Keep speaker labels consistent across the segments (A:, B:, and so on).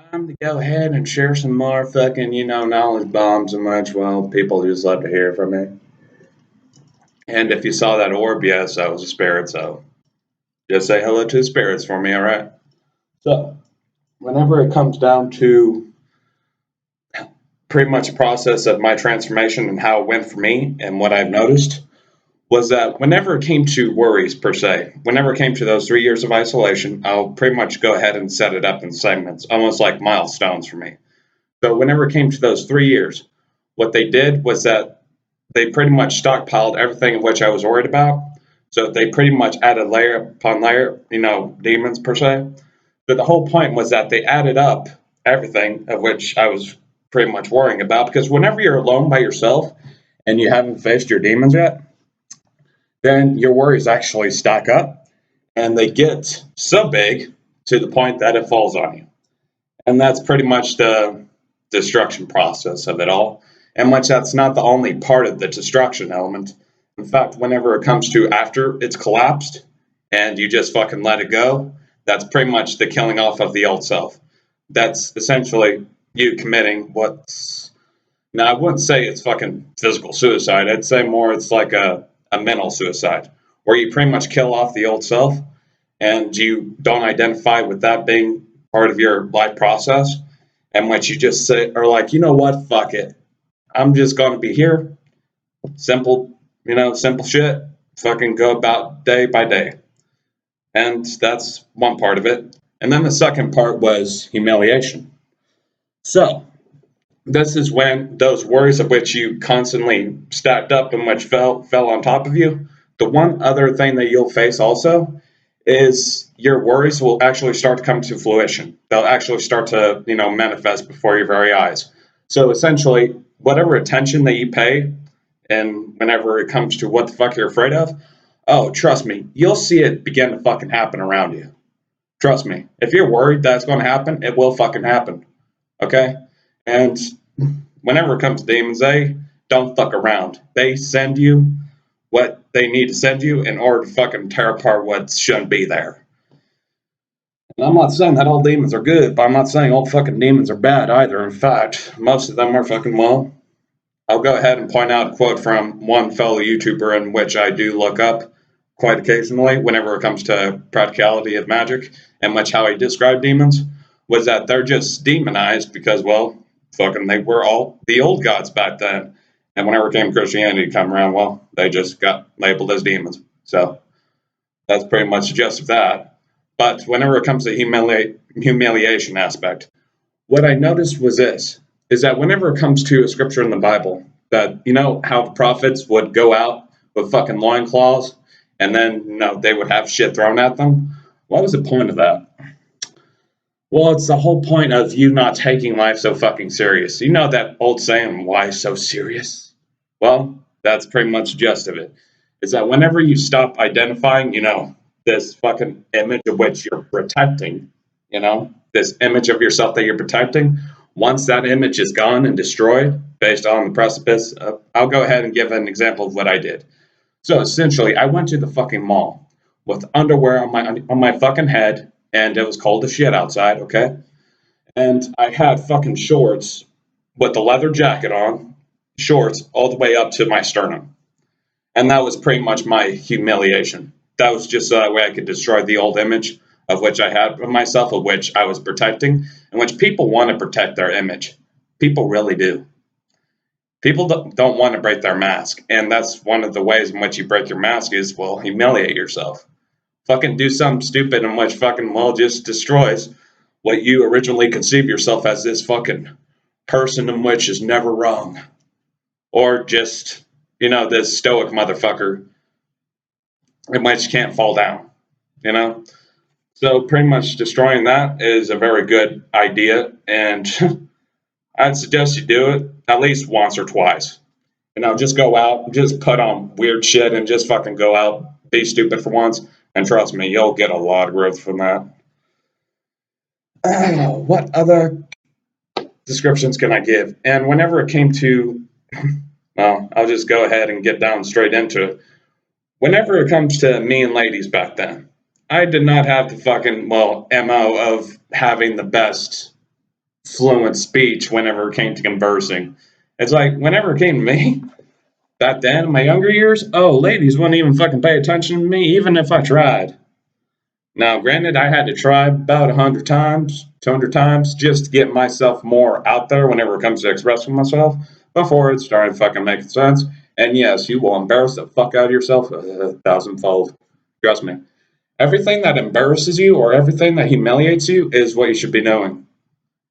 A: Time to go ahead and share some more fucking, knowledge bombs and much. Well, people just love to hear from me. And if you saw that orb, yes, that was a spirit, so just say hello to the spirits for me, alright? So, whenever it comes down to pretty much a process of my transformation and how it went for me and what I've noticed, was that whenever it came to worries per se, whenever it came to those 3 years of isolation, I'll pretty much go ahead and set it up in segments, almost like milestones for me. So whenever it came to those 3 years, what they did was that they pretty much stockpiled everything of which I was worried about. So they pretty much added layer upon layer, demons per se. But the whole point was that they added up everything of which I was pretty much worrying about. Because whenever you're alone by yourself and you haven't faced your demons yet, then your worries actually stack up and they get so big to the point that it falls on you. And that's pretty much the destruction process of it all. And much that's not the only part of the destruction element. In fact, whenever it comes to after it's collapsed and you just fucking let it go, that's pretty much the killing off of the old self. That's essentially you committing what's. Now, I wouldn't say it's fucking physical suicide. I'd say more it's like a mental suicide, where you pretty much kill off the old self and you don't identify with that being part of your life process, and which you just say are like, you know what, fuck it. I'm just gonna be here. Simple, simple shit. Fucking go about day by day. And that's one part of it. And then the second part was humiliation. So this is when those worries of which you constantly stacked up and which fell on top of you. The one other thing that you'll face also is your worries will actually start to come to fruition. They'll actually start to, manifest before your very eyes. So essentially, whatever attention that you pay, and whenever it comes to what the fuck you're afraid of, oh, trust me, you'll see it begin to fucking happen around you. Trust me. If you're worried that's going to happen, it will fucking happen. Okay? And whenever it comes to demons, they don't fuck around. They send you what they need to send you in order to fucking tear apart what shouldn't be there. And I'm not saying that all demons are good, but I'm not saying all fucking demons are bad either. In fact, most of them are fucking well. I'll go ahead and point out a quote from one fellow YouTuber in which I do look up quite occasionally whenever it comes to practicality of magic, and much how he described demons, was that they're just demonized because, well, fucking they were all the old gods back then. And whenever came Christianity come around, well, they just got labeled as demons. So that's pretty much the gist of that. But whenever it comes to humiliation aspect, what I noticed was this, is that whenever it comes to a scripture in the Bible, that, how the prophets would go out with fucking loincloths and then, they would have shit thrown at them. What was the point of that? Well, it's the whole point of you not taking life so fucking serious. You know that old saying, why so serious? Well, that's pretty much the gist of it. Is that whenever you stop identifying, this fucking image of which you're protecting, this image of yourself that you're protecting, once that image is gone and destroyed based on the precipice, I'll go ahead and give an example of what I did. So essentially, I went to the fucking mall with underwear on my fucking head, and it was cold as shit outside, okay? And I had fucking shorts with the leather jacket on, shorts all the way up to my sternum. And that was pretty much my humiliation. That was just so that way I could destroy the old image of which I had of myself, of which I was protecting, and which people want to protect their image. People really do. People don't want to break their mask, and that's one of the ways in which you break your mask is, well, humiliate yourself. Fucking do something stupid in which fucking, well, just destroys what you originally conceived yourself as, this fucking person in which is never wrong. Or just, this stoic motherfucker in which can't fall down, So pretty much destroying that is a very good idea, and I'd suggest you do it at least once or twice. Just go out, just put on weird shit and just fucking go out, be stupid for once, and trust me, you'll get a lot of growth from that. What other descriptions can I give? And whenever it came to, well, I'll just go ahead and get down straight into it. Whenever it comes to me and ladies back then, I did not have the fucking, MO of having the best fluent speech whenever it came to conversing. It's like, whenever it came to me, back then in my younger years, oh, ladies wouldn't even fucking pay attention to me, even if I tried. Now, granted, I had to try about 100 times, 200 times, just to get myself more out there whenever it comes to expressing myself before it started fucking making sense. And yes, you will embarrass the fuck out of yourself a thousandfold. Trust me. Everything that embarrasses you or everything that humiliates you is what you should be knowing.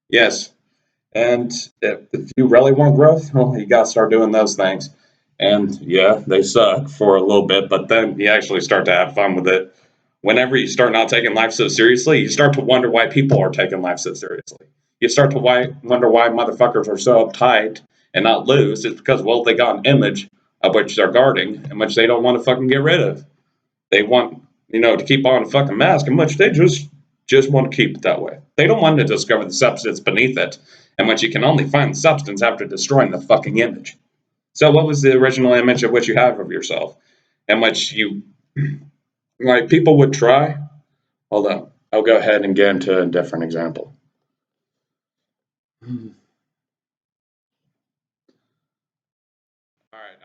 A: Yes. And if you really want growth, well, you gotta start doing those things. And yeah, they suck for a little bit, but then you actually start to have fun with it. Whenever you start not taking life so seriously, you start to wonder why people are taking life so seriously. You start to wonder why motherfuckers are so uptight and not loose. It's because, well, they got an image of which they're guarding and which they don't want to fucking get rid of. They want, to keep on a fucking mask in which they just want to keep it that way. They don't want to discover the substance beneath it, in which you can only find the substance after destroying the fucking image. So what was the original image of which you have of yourself? In which you, like, people would try. Hold on. I'll go ahead and get into a different example. Alright,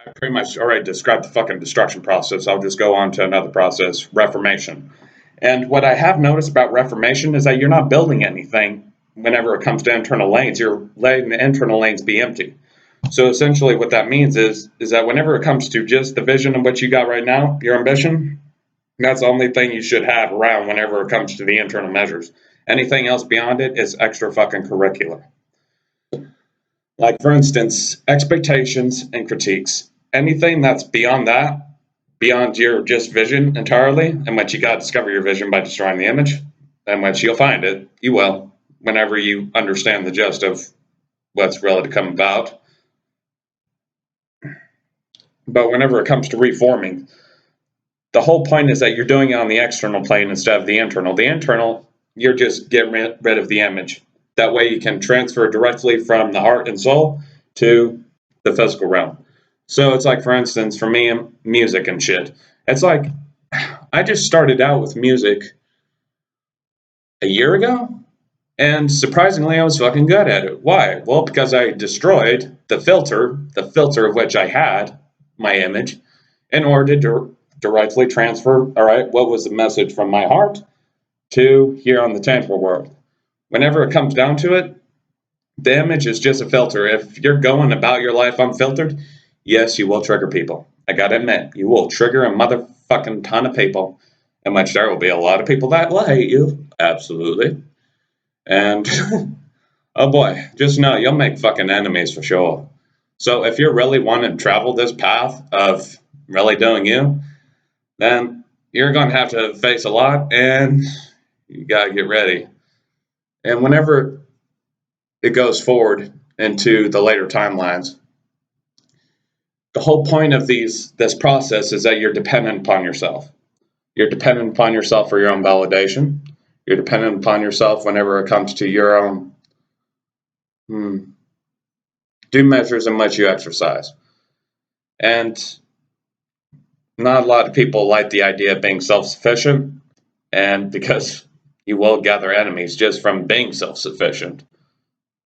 A: I pretty much already described the fucking destruction process. I'll just go on to another process, reformation. And what I have noticed about reformation is that you're not building anything whenever it comes to internal lanes. You're letting the internal lanes be empty. So essentially what that means is that whenever it comes to just the vision of what you got right now, your ambition, that's the only thing you should have around whenever it comes to the internal measures. Anything else beyond it is extra fucking curricular. Like, for instance, expectations and critiques. Anything that's beyond that, beyond your just vision entirely, and which you got to discover your vision by destroying the image, and which you'll find it, you will, whenever you understand the gist of what's really to come about. But whenever it comes to reforming, the whole point is that you're doing it on the external plane instead of the internal. The internal, you're just getting rid of the image. That way you can transfer directly from the heart and soul to the physical realm. So it's like, for instance, for me, music and shit. It's like, I just started out with music a year ago, and surprisingly, I was fucking good at it. Why? Well, because I destroyed the filter of which I had my image, in order to directly transfer, all right, what was the message from my heart to here on the tangible world. Whenever it comes down to it, the image is just a filter. If you're going about your life unfiltered, yes, you will trigger people. I gotta admit, you will trigger a motherfucking ton of people, in which there will be a lot of people that will hate you. Absolutely. And oh boy, just know you'll make fucking enemies for sure. So if you're really wanting to travel this path of really doing you, then you're going to have to face a lot and you got to get ready. And whenever it goes forward into the later timelines, the whole point of this process is that you're dependent upon yourself. You're dependent upon yourself for your own validation. You're dependent upon yourself whenever it comes to your own do measures in which you exercise. And not a lot of people like the idea of being self-sufficient, and because you will gather enemies just from being self-sufficient.